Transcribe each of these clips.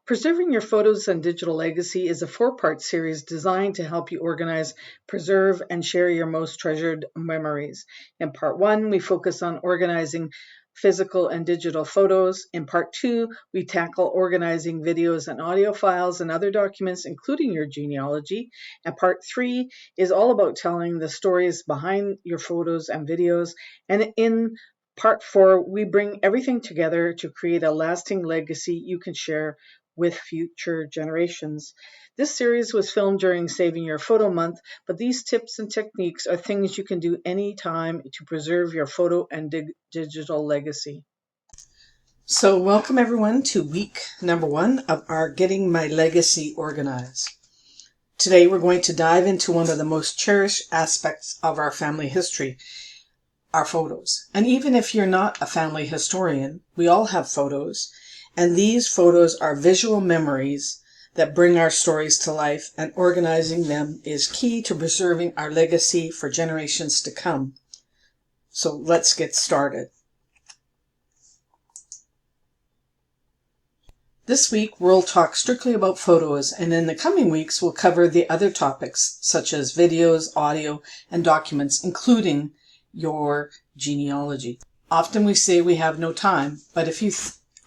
Preserving Your Photos and Digital Legacy is a four-part series designed to help you organize, preserve, and share your most treasured memories. In part one, we focus on organizing physical and digital photos. In part two, we tackle organizing videos and audio files and other documents, including your genealogy. And part three is all about telling the stories behind your photos and videos. And in part four, we bring everything together to create a lasting legacy you can share with future generations. This series was filmed during Saving Your Photo Month, but these tips and techniques are things you can do anytime to preserve your photo and digital legacy. So welcome everyone to week number 1 of our Getting My Legacy Organized. Today we're going to dive into one of the most cherished aspects of our family history, our photos. And even if you're not a family historian, we all have photos, and these photos are visual memories that bring our stories to life, and organizing them is key to preserving our legacy for generations to come. So let's get started. This week we'll talk strictly about photos, and in the coming weeks we'll cover the other topics such as videos, audio, and documents, including your genealogy. Often we say we have no time, but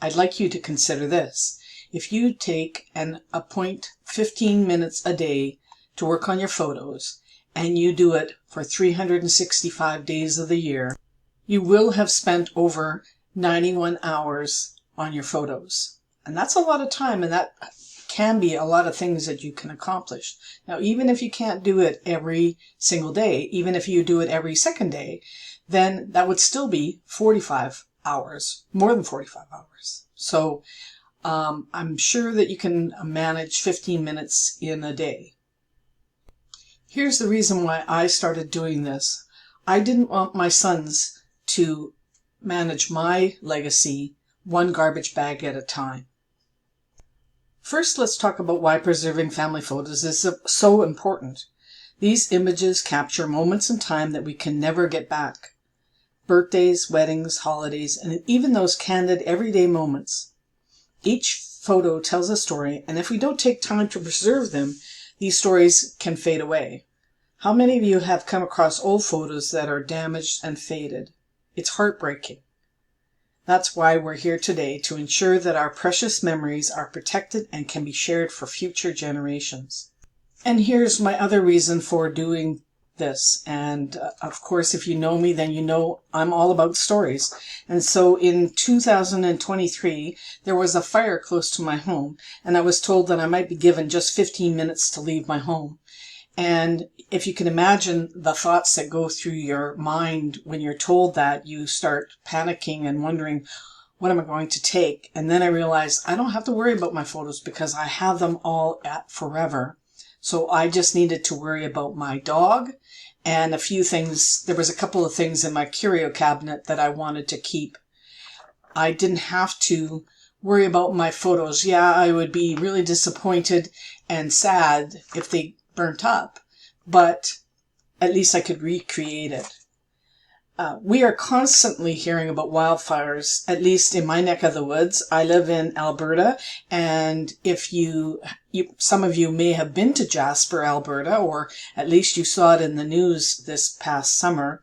I'd like you to consider this. If you take and appoint 15 minutes a day to work on your photos, and you do it for 365 days of the year, you will have spent over 91 hours on your photos. And that's a lot of time, and that can be a lot of things that you can accomplish. Now, even if you can't do it every single day, even if you do it every second day, then that would still be 45 hours, more than 45 hours. So I'm sure that you can manage 15 minutes in a day. Here's the reason why I started doing this. I didn't want my sons to manage my legacy one garbage bag at a time. First, let's talk about why preserving family photos is so important. These images capture moments in time that we can never get back. Birthdays, weddings, holidays, and even those candid everyday moments. Each photo tells a story, and if we don't take time to preserve them, these stories can fade away. How many of you have come across old photos that are damaged and faded? It's heartbreaking. That's why we're here today, to ensure that our precious memories are protected and can be shared for future generations. And here's my other reason for doing this. And of course, if you know me, then you know I'm all about stories. And so in 2023, there was a fire close to my home, and I was told that I might be given just 15 minutes to leave my home. And if you can imagine the thoughts that go through your mind when you're told that, you start panicking and wondering, what am I going to take? And then I realized I don't have to worry about my photos because I have them all at forever. So I just needed to worry about my dog and a few things. There was a couple of things in my curio cabinet that I wanted to keep. I didn't have to worry about my photos. Yeah, I would be really disappointed and sad if they burnt up, but at least I could recreate it. We are constantly hearing about wildfires, at least in my neck of the woods. I live in Alberta, and if some of you may have been to Jasper, Alberta, or at least you saw it in the news this past summer.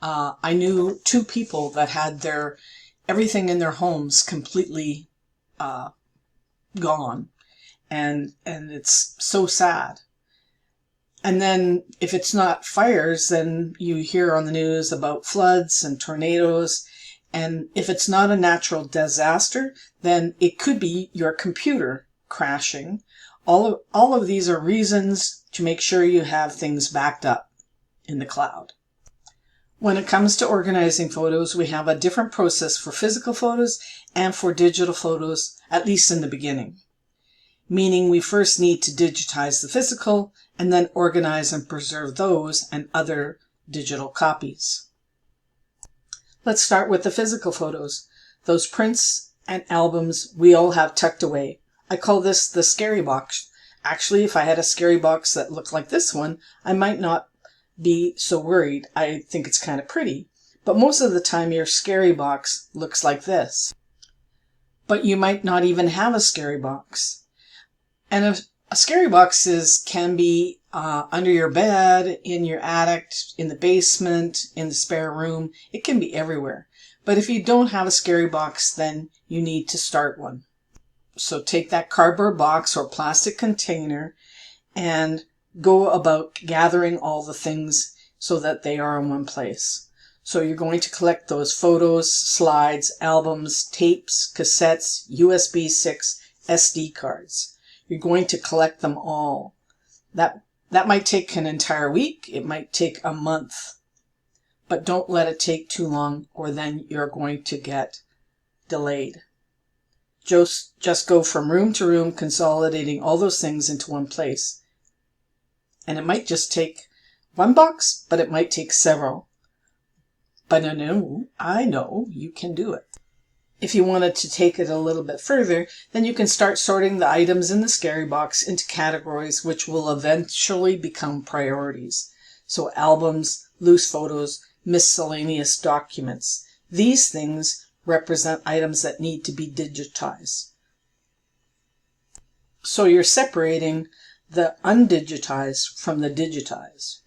I knew 2 people that had everything in their homes completely gone, and it's so sad. And then if it's not fires, then you hear on the news about floods and tornadoes. And if it's not a natural disaster, then it could be your computer crashing. All of these are reasons to make sure you have things backed up in the cloud. When it comes to organizing photos, we have a different process for physical photos and for digital photos, at least in the beginning. Meaning we first need to digitize the physical and then organize and preserve those and other digital copies. Let's start with the physical photos. Those prints and albums we all have tucked away. I call this the scary box. Actually, if I had a scary box that looked like this one, I might not be so worried. I think it's kind of pretty. But most of the time your scary box looks like this. but you might not even have a scary box. And a scary box can be under your bed, in your attic, in the basement, in the spare room. It can be everywhere. But if you don't have a scary box, then you need to start one. So take that cardboard box or plastic container and go about gathering all the things so that they are in one place. So you're going to collect those photos, slides, albums, tapes, cassettes, USB sticks, SD cards. You're going to collect them all. That might take an entire week. It might take a month. But don't let it take too long, or then you're going to get delayed. Just go from room to room, consolidating all those things into one place. And it might just take one box, but it might take several. But I know you can do it. If you wanted to take it a little bit further, then you can start sorting the items in the scary box into categories which will eventually become priorities. So albums, loose photos, miscellaneous documents. These things represent items that need to be digitized. So you're separating the undigitized from the digitized.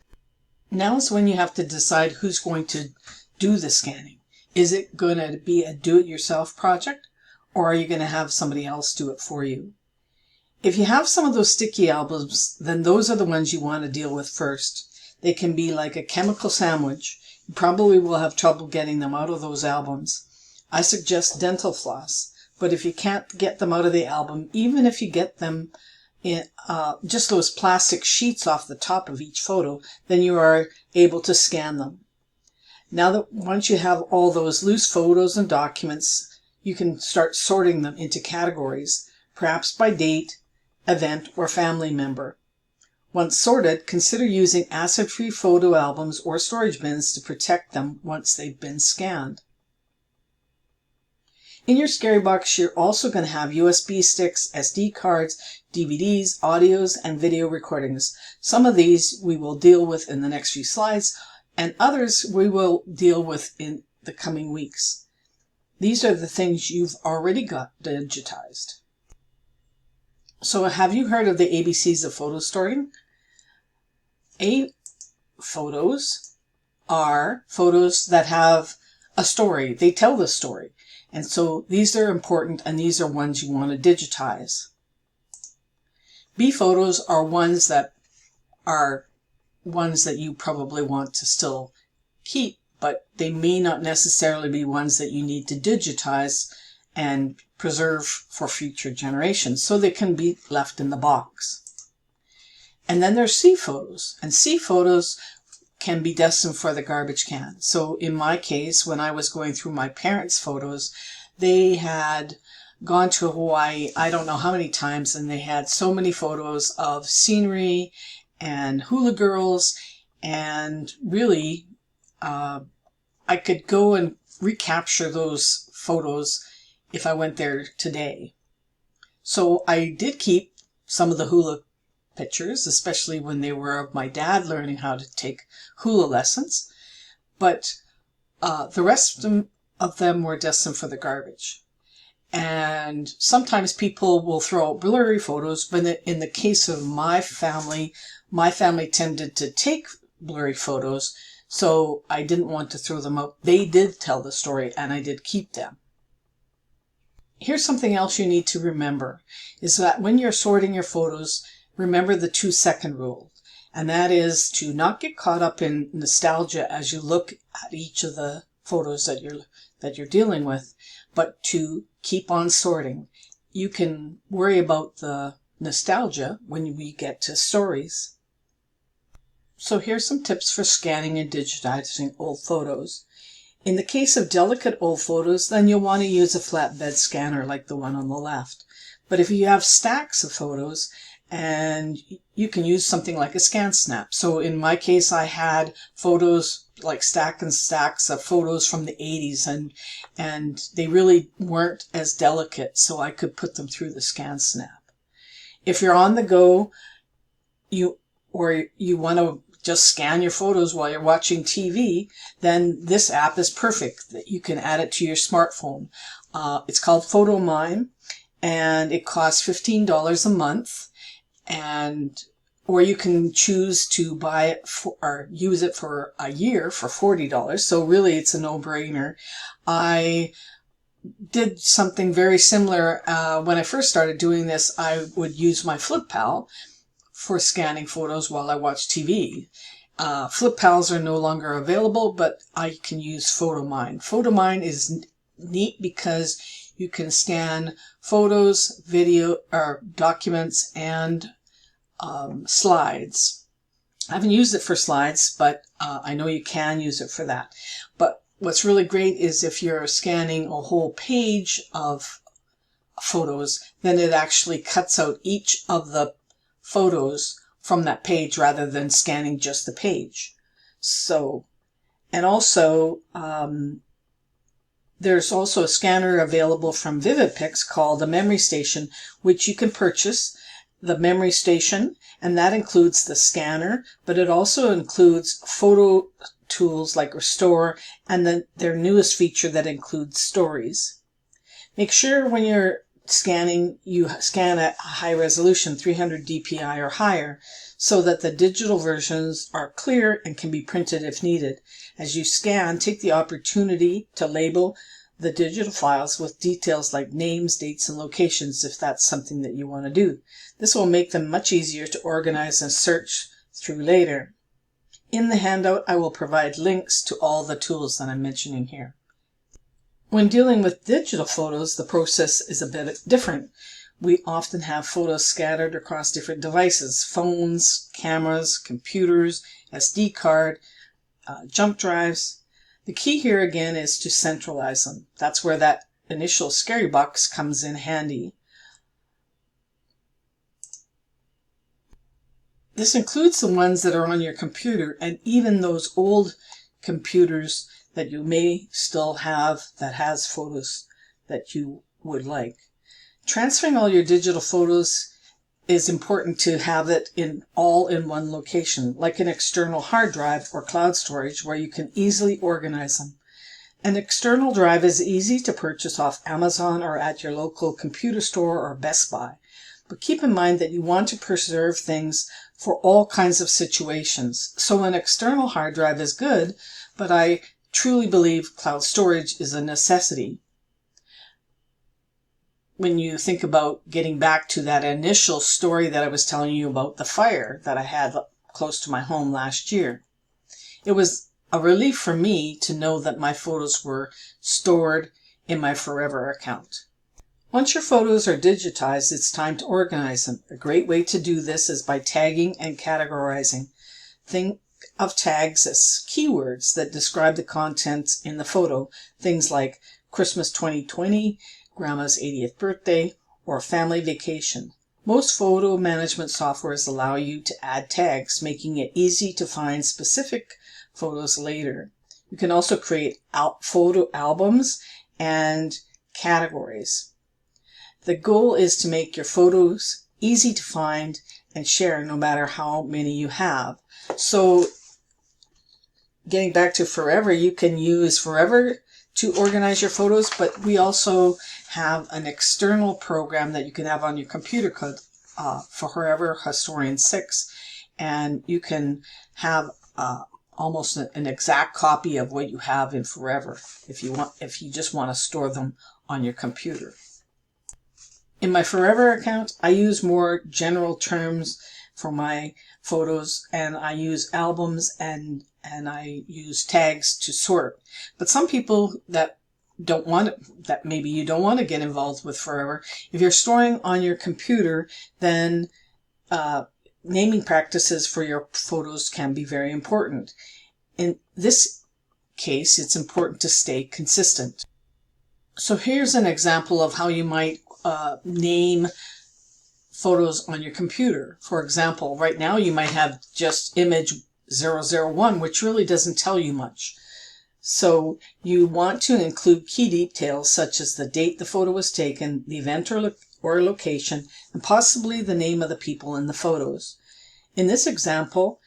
Now is when you have to decide who's going to do the scanning. Is it going to be a do-it-yourself project, or are you going to have somebody else do it for you? If you have some of those sticky albums, then those are the ones you want to deal with first. They can be like a chemical sandwich. You probably will have trouble getting them out of those albums. I suggest dental floss, but if you can't get them out of the album, even if you get them in just those plastic sheets off the top of each photo, then you are able to scan them. Now that once you have all those loose photos and documents, you can start sorting them into categories, perhaps by date, event, or family member. Once sorted, consider using acid-free photo albums or storage bins to protect them once they've been scanned. In your scary box, you're also going to have USB sticks, SD cards, DVDs, audios, and video recordings. Some of these we will deal with in the next few slides, and others we will deal with in the coming weeks. These are the things you've already got digitized. So have you heard of the ABCs of photo sorting? Photos are photos that have a story. They tell the story. And so these are important, and these are ones you want to digitize. B photos are ones that you probably want to still keep, but they may not necessarily be ones that you need to digitize and preserve for future generations, so they can be left in the box. And then there's C photos, and C photos can be destined for the garbage can. So in my case, when I was going through my parents' photos, they had gone to Hawaii I don't know how many times, and they had so many photos of scenery and hula girls, and really I could go and recapture those photos if I went there today. So I did keep some of the hula pictures, especially when they were of my dad learning how to take hula lessons, but the rest of them were destined for the garbage. And sometimes people will throw out blurry photos, but in the case of my family tended to take blurry photos, so I didn't want to throw them out. They did tell the story, and I did keep them. Here's something else you need to remember, is that when you're sorting your photos, remember the 2-second rule, and that is to not get caught up in nostalgia as you look at each of the photos that you're dealing with, but to keep on sorting. You can worry about the nostalgia when we get to stories. So here's some tips for scanning and digitizing old photos. In the case of delicate old photos, then you'll want to use a flatbed scanner like the one on the left. But if you have stacks of photos, and you can use something like a ScanSnap. So in my case, I had photos like stacks and stacks of photos from the 80s, and they really weren't as delicate, so I could put them through the ScanSnap. If you're on the go, you want to just scan your photos while you're watching TV, then this app is perfect. That you can add it to your smartphone. It's called PhotoMime, and it costs $15 a month, or you can choose to buy it or use it for a year for $40. So really, it's a no-brainer. I did something very similar when I first started doing this. I would use my FlipPal for scanning photos while I watch TV. FlipPals are no longer available, but I can use PhotoMine. PhotoMine is neat because you can scan photos, video, or documents, and slides. I haven't used it for slides, but I know you can use it for that. But what's really great is if you're scanning a whole page of photos, then it actually cuts out each of the photos from that page rather than scanning just the page. So, and also, there's also a scanner available from VividPix called the Memory Station, which you can purchase the Memory Station, and that includes the scanner, but it also includes photo tools like Restore and their newest feature that includes stories. Make sure when you're scanning, you scan at high resolution, 300 dpi or higher, so that the digital versions are clear and can be printed if needed. As you scan, take the opportunity to label the digital files with details like names, dates, and locations if that's something that you want to do. This will make them much easier to organize and search through later. In the handout, I will provide links to all the tools that I'm mentioning here. When dealing with digital photos, the process is a bit different. We often have photos scattered across different devices: phones, cameras, computers, SD card, jump drives. The key here again is to centralize them. That's where that initial scary box comes in handy. This includes the ones that are on your computer, and even those old computers that you may still have that has photos that you would like. Transferring all your digital photos is important to have it all in one location, like an external hard drive or cloud storage where you can easily organize them. An external drive is easy to purchase off Amazon or at your local computer store or Best Buy. But keep in mind that you want to preserve things for all kinds of situations. So an external hard drive is good, but I truly believe cloud storage is a necessity. When you think about getting back to that initial story that I was telling you about the fire that I had close to my home last year, it was a relief for me to know that my photos were stored in my Forever account. Once your photos are digitized, it's time to organize them. A great way to do this is by tagging and categorizing. Think of tags as keywords that describe the contents in the photo. Things like Christmas 2020, Grandma's 80th birthday, or family vacation. Most photo management softwares allow you to add tags, making it easy to find specific photos later. You can also create photo albums and categories. The goal is to make your photos easy to find and share no matter how many you have. So getting back to Forever, you can use Forever to organize your photos, but we also have an external program that you can have on your computer called Forever Historian 6, and you can have almost an exact copy of what you have in Forever if you just want to store them on your computer. In my Forever account, I use more general terms for my photos, and I use albums and I use tags to sort. But some people that maybe you don't want to get involved with Forever, if you're storing on your computer, then naming practices for your photos can be very important. In this case, it's important to stay consistent. So here's an example of how you might name photos on your computer. For example, right now you might have just image 001, which really doesn't tell you much. So you want to include key details such as the date the photo was taken, the event or location, and possibly the name of the people in the photos. In this example,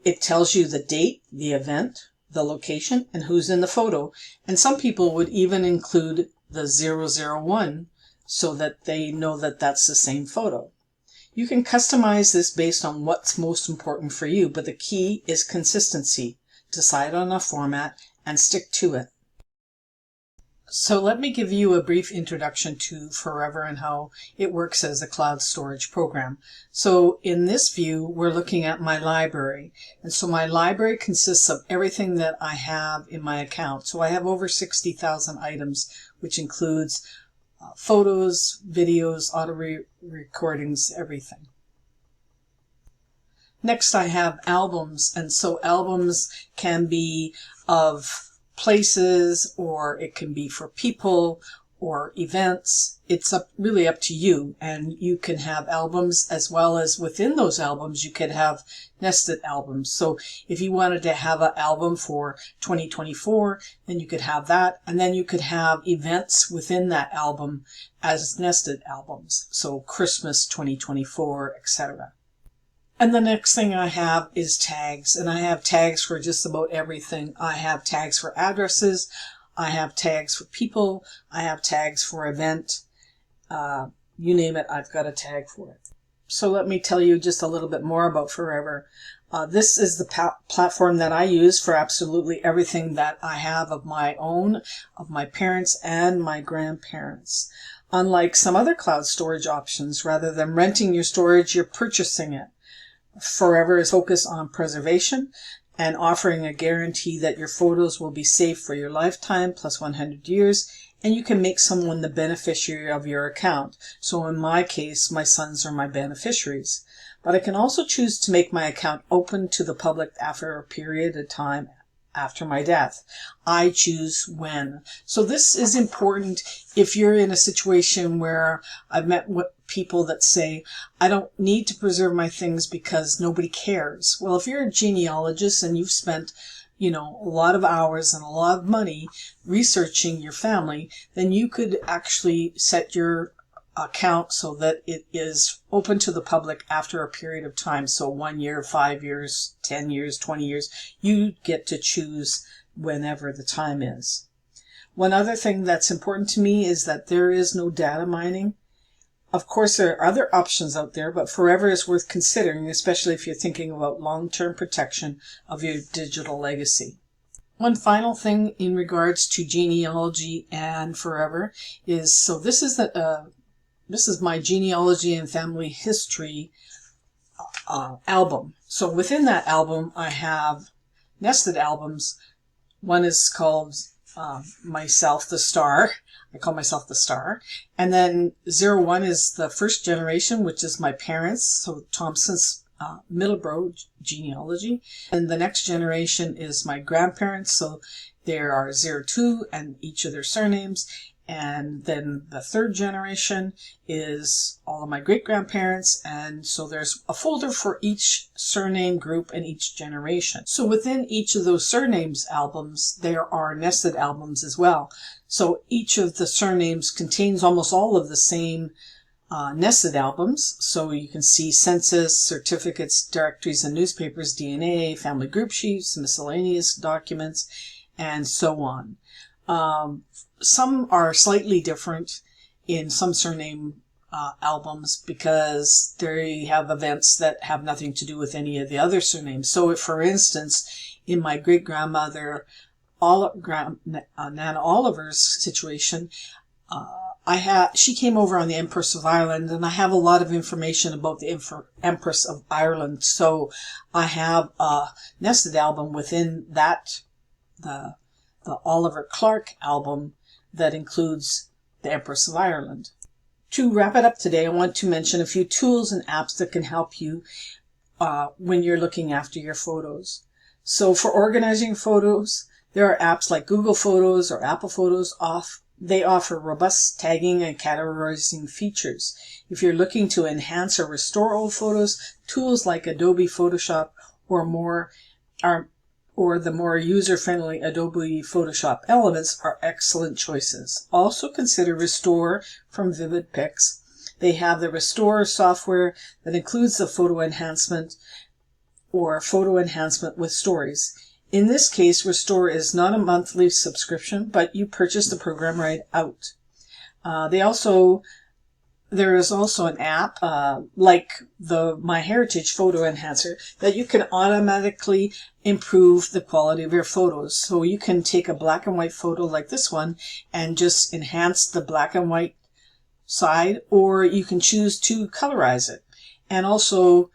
It tells you the date, the event, the location, and who's in the photo. And some people would even include the 001 so that they know that that's the same photo. You can customize this based on what's most important for you, but the key is consistency. Decide on a format and stick to it. So let me give you a brief introduction to Forever and how it works as a cloud storage program. So in this view, we're looking at my library. And so my library consists of everything that I have in my account. So I have over 60,000 items, which includes photos, videos, audio recordings, everything. Next, I have albums. And so albums can be of places, or it can be for people or events. It's really up to you, and you can have albums as well as within those albums you could have nested albums. So if you wanted to have an album for 2024, then you could have that, and then you could have events within that album as nested albums, so Christmas 2024, etc. And the next thing I have is tags, and I have tags for just about everything. I have tags for addresses, I have tags for people, I have tags for event, you name it, I've got a tag for it. So let me tell you just a little bit more about Forever. This is the platform that I use for absolutely everything that I have of my own, of my parents and my grandparents. Unlike some other cloud storage options, rather than renting your storage, you're purchasing it. Forever is focused on preservation and offering a guarantee that your photos will be safe for your lifetime plus 100 years, and you can make someone the beneficiary of your account. So in my case, my sons are my beneficiaries. But I can also choose to make my account open to the public after a period of time after my death. I choose when. So this is important if you're in a situation where I've met people that say, I don't need to preserve my things because nobody cares. Well, if you're a genealogist and you've spent, a lot of hours and a lot of money researching your family, then you could actually set your account so that it is open to the public after a period of time. So 1 year, 5 years, 10 years, 20 years, you get to choose whenever the time is. One other thing that's important to me is that there is no data mining. Of course, there are other options out there, but Forever is worth considering, especially if you're thinking about long-term protection of your digital legacy. One final thing in regards to genealogy and Forever is, so this is my genealogy and family history album. So within that album, I have nested albums. One is called myself, the star. I call myself the star. And then 01 is the first generation, which is my parents. So Thompson's Middleborough genealogy. And the next generation is my grandparents. So there are 02 and each of their surnames. And then the third generation is all of my great-grandparents, and so there's a folder for each surname group and each generation. So within each of those surnames albums, there are nested albums as well. So each of the surnames contains almost all of the same nested albums. So you can see census, certificates, directories and newspapers, DNA, family group sheets, miscellaneous documents, and so on. Some are slightly different in some surname albums because they have events that have nothing to do with any of the other surnames. So if, for instance, in my great-grandmother Nana Oliver's situation, she came over on the Empress of Ireland, and I have a lot of information about the Empress of Ireland. So I have a nested album within that, the Oliver Clark album that includes the Empress of Ireland. To wrap it up today, I want to mention a few tools and apps that can help you when you're looking after your photos. So for organizing photos, there are apps like Google Photos or Apple Photos. They offer robust tagging and categorizing features. If you're looking to enhance or restore old photos, tools like Adobe Photoshop or the more user-friendly Adobe Photoshop Elements are excellent choices. Also consider Restore from Vivid Pics. They have the Restore software that includes the photo enhancement, or photo enhancement with stories. In this case, Restore is not a monthly subscription, but you purchase the program right out. There is also an app like the MyHeritage Photo Enhancer that you can automatically improve the quality of your photos. So you can take a black and white photo like this one and just enhance the black and white side, or you can choose to colorize it. And also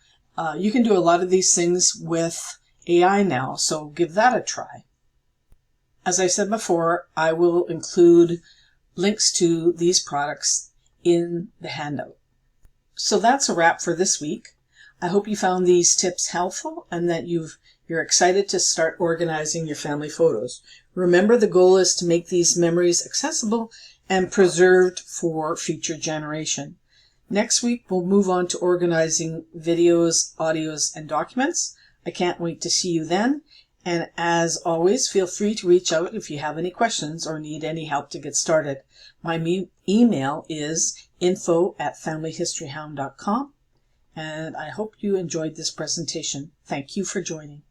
you can do a lot of these things with AI now, so give that a try. As I said before, I will include links to these products in the handout. So that's a wrap for this week. I hope you found these tips helpful and that you're excited to start organizing your family photos. Remember, the goal is to make these memories accessible and preserved for future generation. Next week, we'll move on to organizing videos, audios, and documents. I can't wait to see you then. And as always, feel free to reach out if you have any questions or need any help to get started. My email is info@familyhistoryhound.com. And I hope you enjoyed this presentation. Thank you for joining.